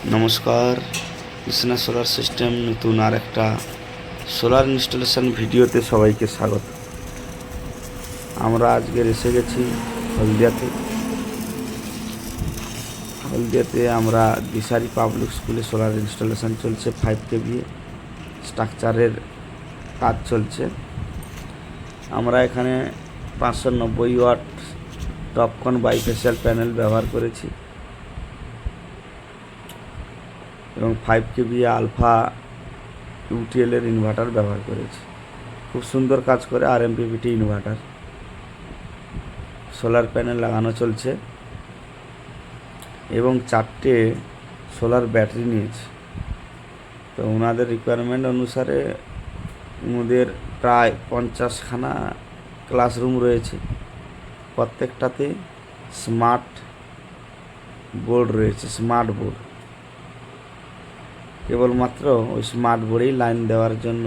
নমস্কার, Krishna solar system নতুন আর একটা সোলার ইনস্টলেশন ভিডিওতে সবাইকে স্বাগত। আমরা আজকের এসে গেছি হলদিয়াতে আমরা দিশারি পাবলিক স্কুলে সোলার ইনস্টলেশন চলছে। 5 কেভি স্ট্রাকচারের কাজ চলছে। আমরা এখানে 590 ওয়াট টপকন বাইফেসিয়াল প্যানেল ব্যবহার করেছি এবং 5 কেভি আলফা ইউটিএলের ইনভার্টার ব্যবহার করেছি। খুব সুন্দর কাজ করে আরএমপিভিটি ইনভার্টার। সোলার প্যানেল লাগানো চলছে এবং 4টে সোলার ব্যাটারি নিয়েছে। তো ওনাদের রিকোয়ারমেন্ট অনুসারে ওদের প্রায় 50খানা ক্লাসরুম রয়েছে। প্রত্যেকটাতে স্মার্ট বোর্ড রয়েছে, স্মার্ট বোর্ড। কেবলমাত্র ওই স্মার্ট বোর্ডেই লাইন দেওয়ার জন্য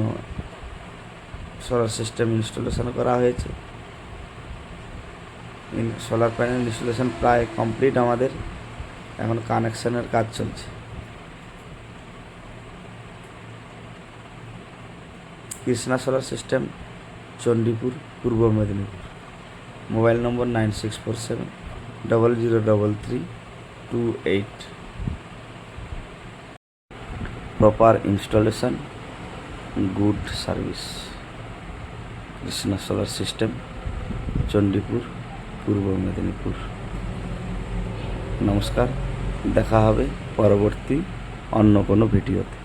সোলার সিস্টেম ইনস্টলেশন করা হয়েছে। সোলার প্যানেল ইনস্টলেশন প্রায় কমপ্লিট আমাদের। এখন কানেকশনের কাজ চলছে। কৃষ্ণা সোলার সিস্টেম, চণ্ডীপুর, পূর্ব মেদিনীপুর। মোবাইল নম্বর 9647003328। Proper installation, good service. Krishna solar system, Chandipur, পূর্ব মেদিনীপুর। নমস্কার, দেখা হবে পরবর্তী অন্য কোনো ভিডিওতে।